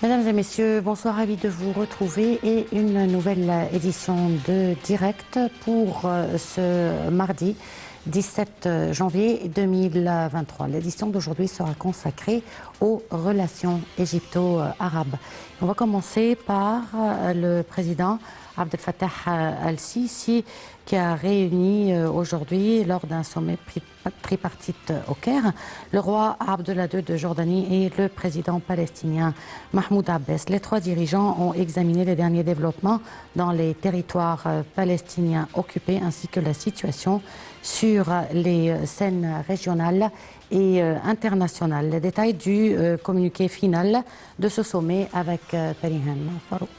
Mesdames et messieurs, bonsoir, ravi de vous retrouver et une nouvelle édition de Direct pour ce mardi 17 janvier 2023. L'édition d'aujourd'hui sera consacrée aux relations égypto-arabes. On va commencer par le président Abdel Fattah al-Sisi qui a réuni aujourd'hui lors d'un sommet tripartite au Caire le roi Abdullah II de Jordanie et le président palestinien Mahmoud Abbas. Les trois dirigeants ont examiné les derniers développements dans les territoires palestiniens occupés ainsi que la situation sur les scènes régionales et internationales. Les détails du communiqué final de ce sommet avec Perihan Farouk.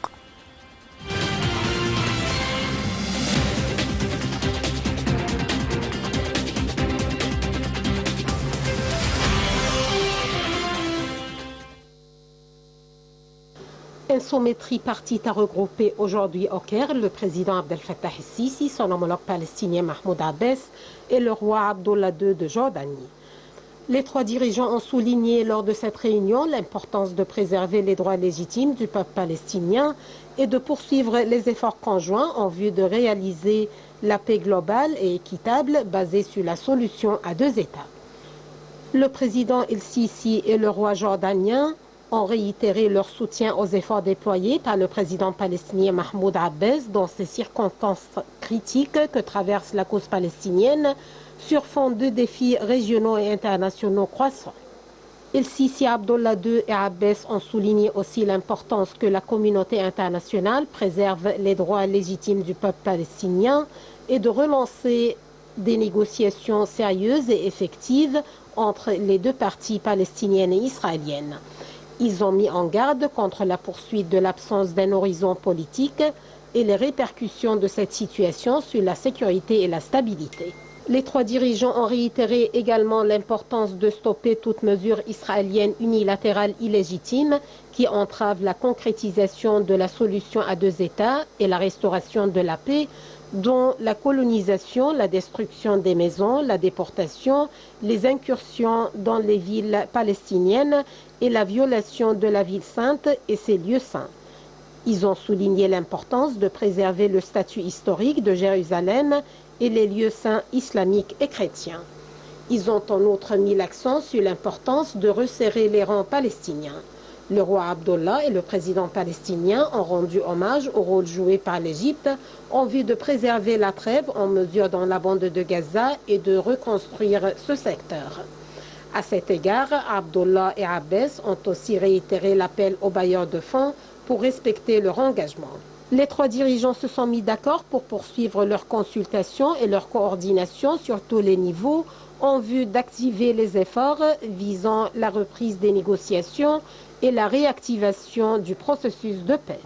Un sommet tripartite a regroupé aujourd'hui au Caire le président Abdel Fattah el-Sisi, son homologue palestinien Mahmoud Abbas et le roi Abdullah II de Jordanie. Les trois dirigeants ont souligné lors de cette réunion l'importance de préserver les droits légitimes du peuple palestinien et de poursuivre les efforts conjoints en vue de réaliser la paix globale et équitable basée sur la solution à deux États. Le président el-Sisi et le roi jordanien ont réitéré leur soutien aux efforts déployés par le président palestinien Mahmoud Abbas dans ces circonstances critiques que traverse la cause palestinienne sur fond de défis régionaux et internationaux croissants. El-Sisi, Abdullah II et Abbas ont souligné aussi l'importance que la communauté internationale préserve les droits légitimes du peuple palestinien et de relancer des négociations sérieuses et effectives entre les deux parties palestiniennes et israéliennes. Ils ont mis en garde contre la poursuite de l'absence d'un horizon politique et les répercussions de cette situation sur la sécurité et la stabilité. Les trois dirigeants ont réitéré également l'importance de stopper toute mesure israélienne unilatérale illégitime qui entrave la concrétisation de la solution à deux États et la restauration de la paix, dont la colonisation, la destruction des maisons, la déportation, les incursions dans les villes palestiniennes et la violation de la ville sainte et ses lieux saints. Ils ont souligné l'importance de préserver le statut historique de Jérusalem et les lieux saints islamiques et chrétiens. Ils ont en outre mis l'accent sur l'importance de resserrer les rangs palestiniens. Le roi Abdullah et le président palestinien ont rendu hommage au rôle joué par l'Égypte en vue de préserver la trêve en mesure dans la bande de Gaza et de reconstruire ce secteur. À cet égard, Abdullah et Abbas ont aussi réitéré l'appel aux bailleurs de fonds pour respecter leur engagement. Les trois dirigeants se sont mis d'accord pour poursuivre leurs consultations et leur coordination sur tous les niveaux en vue d'activer les efforts visant la reprise des négociations et la réactivation du processus de paix.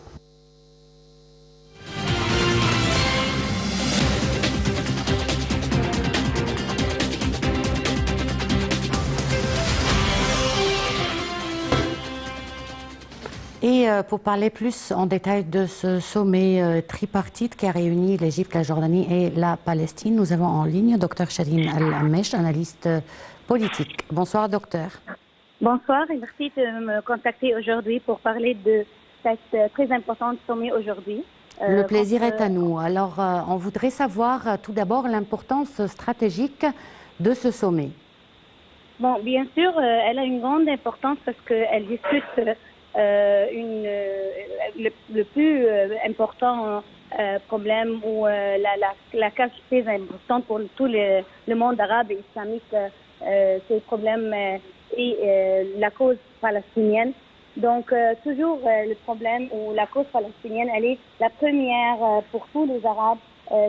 Et pour parler plus en détail de ce sommet tripartite qui a réuni l'Égypte, la Jordanie et la Palestine, nous avons en ligne Dr Shadine Al-Amesh, analyste politique. Bonsoir docteur. Bonsoir et merci de me contacter aujourd'hui pour parler de cette très importante sommet aujourd'hui. Le plaisir est à nous. Alors on voudrait savoir tout d'abord l'importance stratégique de ce sommet. Bon, bien sûr, elle a une grande importance parce qu'elle discute le plus important problème ou la cause très importante pour tout le monde arabe et islamique, c'est le problème et la cause palestinienne. Donc toujours le problème ou la cause palestinienne, elle est la première pour tous les Arabes, et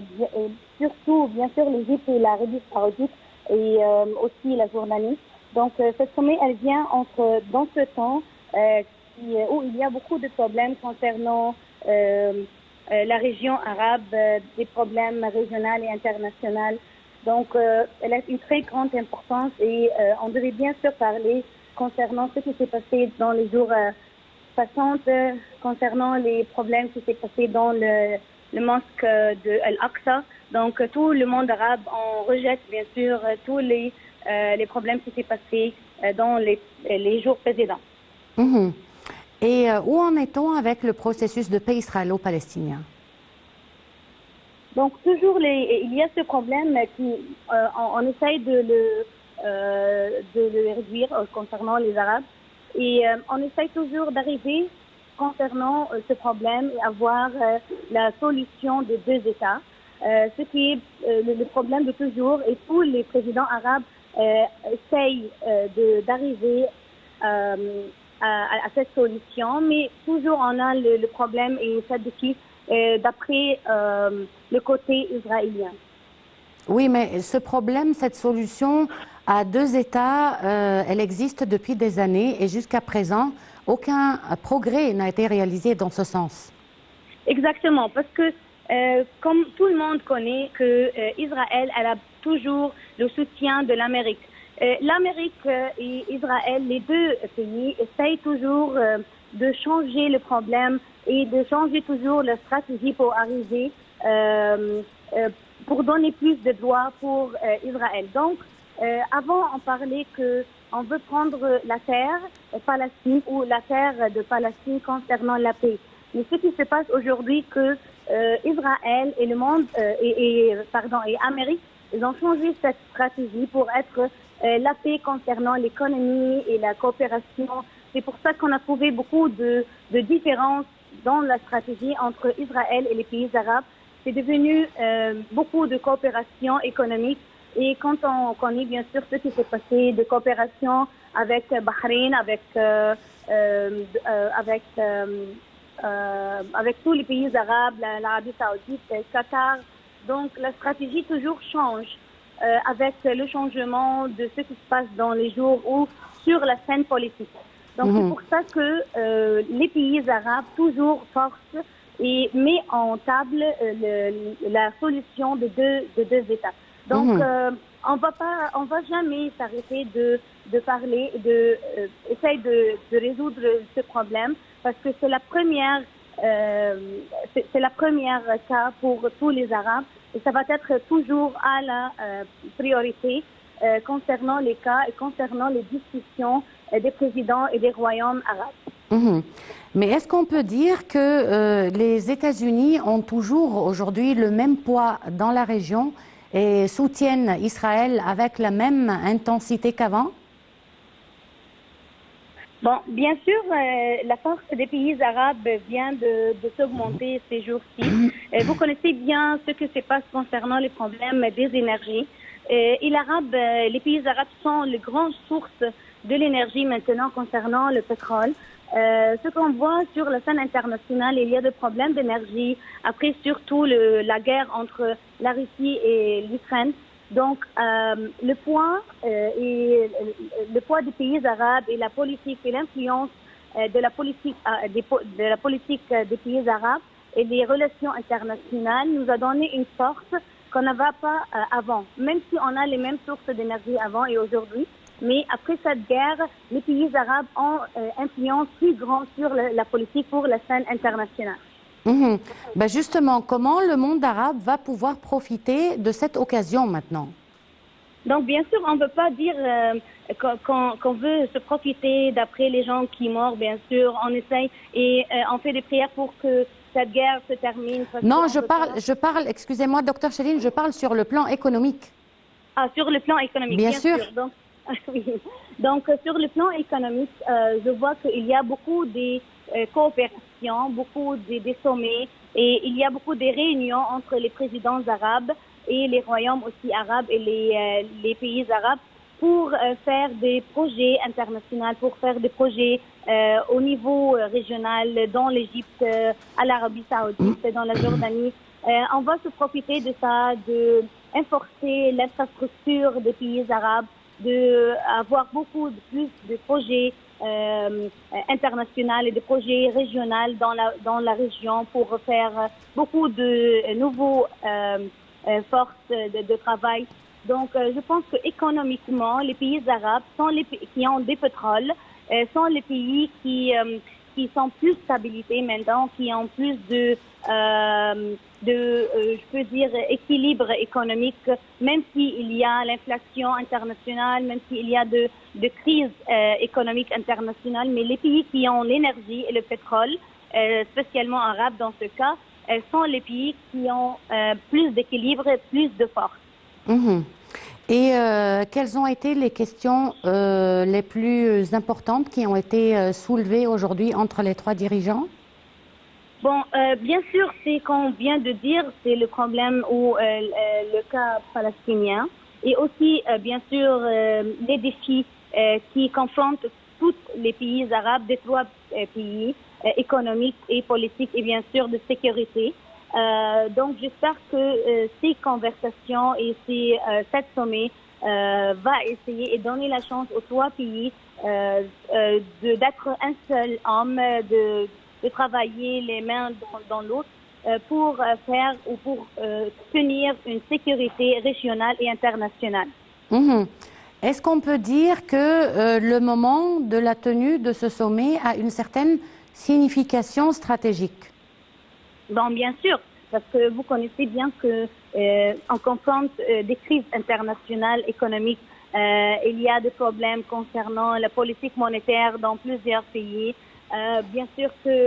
surtout bien sûr l'Égypte et l'Arabie saoudite et aussi la Jordanie. Donc cette sommet, elle vient dans ce temps où il y a beaucoup de problèmes concernant la région arabe, des problèmes régionaux et internationaux. Donc, elle a une très grande importance et on devait bien sûr parler concernant ce qui s'est passé dans les jours passants, concernant les problèmes qui s'est passé dans le mosquée de Al-Aqsa. Donc, tout le monde arabe, on rejette bien sûr tous les problèmes qui s'est passé dans les jours précédents. Mmh. Et où en est-on avec le processus de paix israélo-palestinien? Donc toujours il y a ce problème qui on essaye de le réduire concernant les Arabes et on essaye toujours d'arriver concernant ce problème et avoir la solution des deux États. Ce qui est le problème de toujours et tous les présidents arabes essayent d'arriver à cette solution, mais toujours on a le problème et ça défi d'après le côté israélien. Oui, mais ce problème, cette solution à deux États, elle existe depuis des années et jusqu'à présent, aucun progrès n'a été réalisé dans ce sens. Exactement, parce que comme tout le monde connaît que Israël, elle a toujours le soutien de l'Amérique. L'Amérique et Israël, les deux pays, essayent toujours de changer le problème et de changer toujours la stratégie pour arriver, pour donner plus de droits pour Israël. Donc, avant, on parlait qu'on veut prendre la terre Palestine ou la terre de Palestine concernant la paix. Mais ce qui se passe aujourd'hui, que Israël et le monde et Amérique, ils ont changé cette stratégie pour être la paix concernant l'économie et la coopération. C'est pour ça qu'on a trouvé beaucoup de différences dans la stratégie entre Israël et les pays arabes. C'est devenu beaucoup de coopération économique. Et quand on connaît bien sûr ce qui s'est passé de coopération avec Bahreïn, avec tous les pays arabes, l'Arabie Saoudite, le Qatar. Donc la stratégie toujours change avec le changement de ce qui se passe dans les jours ou sur la scène politique. Donc c'est pour ça que les pays arabes toujours forcent et mettent en table la solution de deux États. Donc on va jamais s'arrêter de parler, essayer de résoudre ce problème parce que c'est la première cas pour tous les Arabes et ça va être toujours à la priorité concernant les cas et concernant les discussions des présidents et des royaumes arabes. Mais est-ce qu'on peut dire que les États-Unis ont toujours aujourd'hui le même poids dans la région et soutiennent Israël avec la même intensité qu'avant? Bon, bien sûr, la force des pays arabes vient de s'augmenter ces jours-ci. Vous connaissez bien ce que se passe concernant les problèmes des énergies. Et les pays arabes sont les grandes sources de l'énergie maintenant concernant le pétrole. Ce qu'on voit sur la scène internationale, il y a des problèmes d'énergie. Après, surtout la guerre entre la Russie et l'Ukraine. Donc, le poids des pays arabes et la politique et l'influence de la politique des pays arabes et les relations internationales nous a donné une force qu'on n'avait pas avant. Même si on a les mêmes sources d'énergie avant et aujourd'hui, mais après cette guerre, les pays arabes ont une influence plus grande sur la politique pour la scène internationale. Ben justement, comment le monde arabe va pouvoir profiter de cette occasion maintenant? Donc, bien sûr, on ne peut pas dire qu'on veut se profiter d'après les gens qui meurent, bien sûr. On essaye et on fait des prières pour que cette guerre se termine. Non, je parle, excusez-moi, docteur Chéline, je parle sur le plan économique. Ah, sur le plan économique, bien sûr. Donc, oui. Donc, sur le plan économique, je vois qu'il y a beaucoup de coopérations, beaucoup de sommets et il y a beaucoup de réunions entre les présidents arabes et les royaumes aussi arabes et les pays arabes pour faire des projets internationaux, pour faire des projets au niveau régional dans l'Égypte, à l'Arabie Saoudite, dans la Jordanie. On va se profiter de ça, de renforcer l'infrastructure des pays arabes, d'avoir beaucoup plus de projets internationaux et de projets régionaux dans la région pour faire beaucoup de nouveaux forces de travail. Donc, je pense qu'économiquement, les pays arabes sont les pays qui ont des pétroles, sont les pays qui qui sont plus stabilité maintenant, qui ont plus je peux dire, équilibre économique, même s'il y a l'inflation internationale, même s'il y a de crise économique internationale, mais les pays qui ont l'énergie et le pétrole, spécialement arabes dans ce cas, sont les pays qui ont plus d'équilibre et plus de force. Mhm. Et quelles ont été les questions les plus importantes qui ont été soulevées aujourd'hui entre les trois dirigeants? Bon, bien sûr, c'est qu'on vient de dire, c'est le problème ou le cas palestinien, et aussi, bien sûr, les défis qui confrontent tous les pays arabes, des trois pays, économiques et politiques, et bien sûr de sécurité. Donc, j'espère que ces conversations et cette sommet va essayer et donner la chance aux trois pays d'être un seul homme, de travailler les mains dans l'autre pour faire ou pour tenir une sécurité régionale et internationale. Mhm. Est-ce qu'on peut dire que le moment de la tenue de ce sommet a une certaine signification stratégique? Bon, bien sûr, parce que vous connaissez bien que on confronte des crises internationales économiques. Il y a des problèmes concernant la politique monétaire dans plusieurs pays. Bien sûr que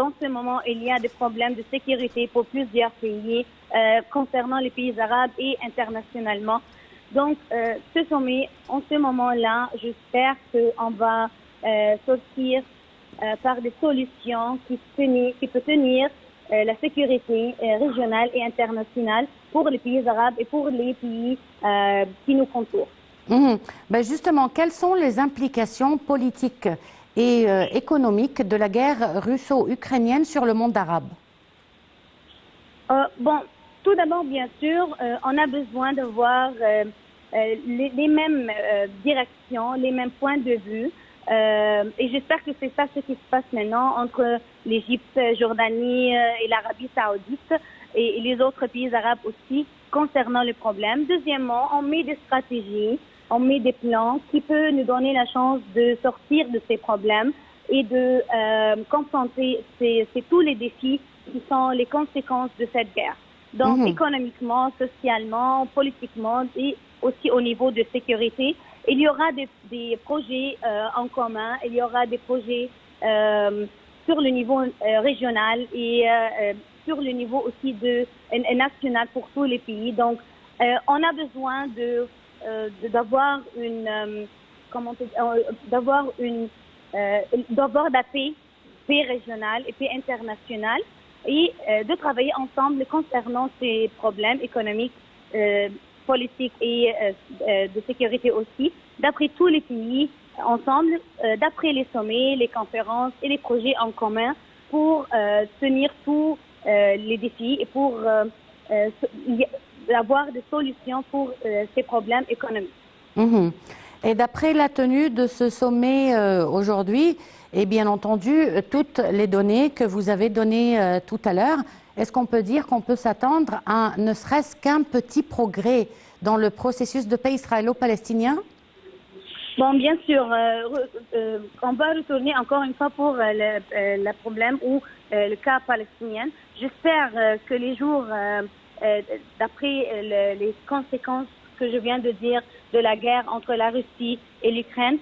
dans ce moment, il y a des problèmes de sécurité pour plusieurs pays concernant les pays arabes et internationalement. Donc, ce sommet, en ce moment-là, j'espère qu'on va sortir par des solutions qui peuvent tenir la sécurité régionale et internationale pour les pays arabes et pour les pays qui nous contournent. Ben justement, quelles sont les implications politiques et économiques de la guerre russo-ukrainienne sur le monde arabe? Bon, tout d'abord, bien sûr, on a besoin de voir les mêmes directions, les mêmes points de vue. Et j'espère que c'est ça ce qui se passe maintenant entre l'Égypte, Jordanie et l'Arabie saoudite et les autres pays arabes aussi concernant le problème. Deuxièmement, on met des stratégies, on met des plans qui peuvent nous donner la chance de sortir de ces problèmes et de confronter tous les défis qui sont les conséquences de cette guerre. Donc, économiquement, socialement, politiquement et aussi au niveau de sécurité. Il y aura des projets en commun, il y aura des projets sur le niveau régional et sur le niveau aussi national pour tous les pays. Donc, on a besoin d'avoir la paix régionale et paix internationale et de travailler ensemble concernant ces problèmes économiques, politiques et de sécurité aussi, d'après tous les pays ensemble, d'après les sommets, les conférences et les projets en commun pour tenir tous les défis et pour avoir des solutions pour ces problèmes économiques. Et d'après la tenue de ce sommet aujourd'hui, et bien entendu, toutes les données que vous avez données tout à l'heure, est-ce qu'on peut dire qu'on peut s'attendre à ne serait-ce qu'un petit progrès dans le processus de paix israélo-palestinien? Bon, bien sûr, on va retourner encore une fois pour le problème ou le cas palestinien. J'espère que les jours, d'après les conséquences que je viens de dire de la guerre entre la Russie et l'Ukraine,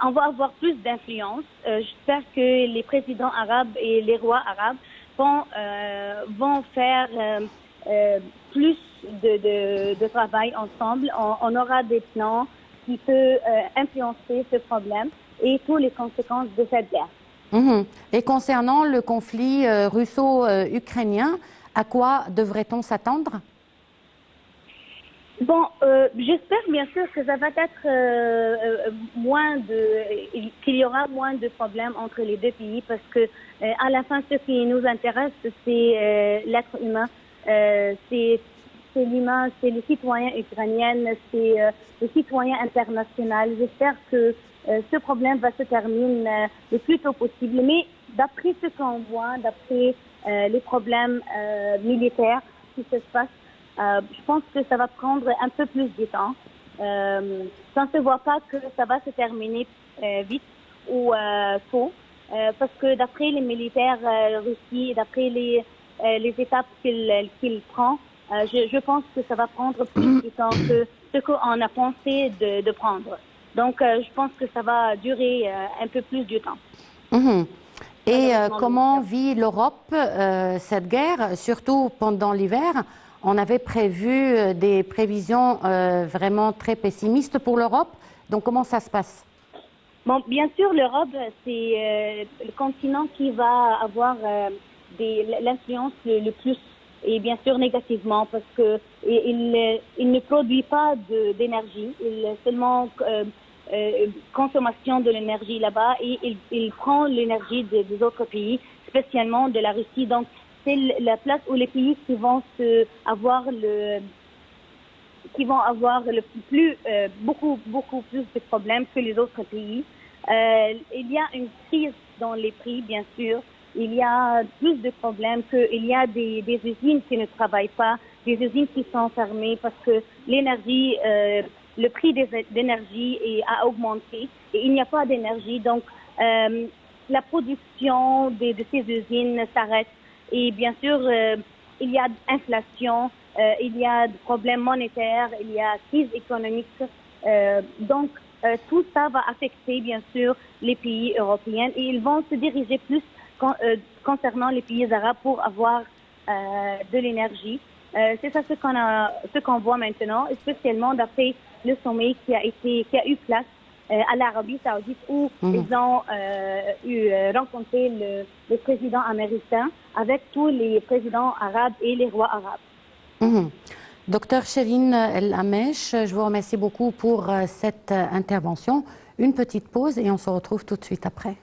on va avoir plus d'influence. J'espère que les présidents arabes et les rois arabes vont faire plus de travail ensemble. On aura des plans qui peuvent influencer ce problème et toutes les conséquences de cette guerre. Et concernant le conflit russo-ukrainien, à quoi devrait-on s'attendre? Bon, j'espère bien sûr que ça va être qu'il y aura moins de problèmes entre les deux pays parce que à la fin, ce qui nous intéresse, c'est l'être humain, c'est l'humain, c'est les citoyens ukrainiens, c'est les citoyens internationaux. J'espère que ce problème va se terminer le plus tôt possible. Mais d'après ce qu'on voit, d'après les problèmes militaires qui se passent, je pense que ça va prendre un peu plus de temps. Ça ne se voit pas que ça va se terminer vite. ou faux, parce que d'après les militaires russes, d'après les étapes qu'il prend, je pense que ça va prendre plus de temps que ce qu'on a pensé de prendre. Donc, je pense que ça va durer un peu plus de temps. Et comment vit l'Europe cette guerre, surtout pendant l'hiver? On avait prévu des prévisions vraiment très pessimistes pour l'Europe. Donc, comment ça se passe? Bon, bien sûr, l'Europe, c'est le continent qui va avoir l'influence le plus, et bien sûr négativement, parce que il ne produit pas d'énergie, il seulement consommation de l'énergie là-bas, et il prend l'énergie des autres pays, spécialement de la Russie. Donc, c'est la place où les pays qui vont avoir beaucoup plus de problèmes que les autres pays. Il y a une crise dans les prix, bien sûr. Il y a plus de problèmes il y a des usines qui ne travaillent pas, des usines qui sont fermées parce que l'énergie, le prix d'énergie a augmenté et il n'y a pas d'énergie. Donc, la production de ces usines s'arrête. Et bien sûr, il y a inflation, il y a des problèmes monétaires, il y a crise économique. Donc, tout ça va affecter, bien sûr, les pays européens et ils vont se diriger plus concernant les pays arabes pour avoir de l'énergie. C'est ça ce qu'on voit maintenant, spécialement d'après le sommet qui a eu place à l'Arabie Saoudite où ils ont rencontré le président américain avec tous les présidents arabes et les rois arabes. Docteur Chérine El Hamesh, je vous remercie beaucoup pour cette intervention. Une petite pause et on se retrouve tout de suite après.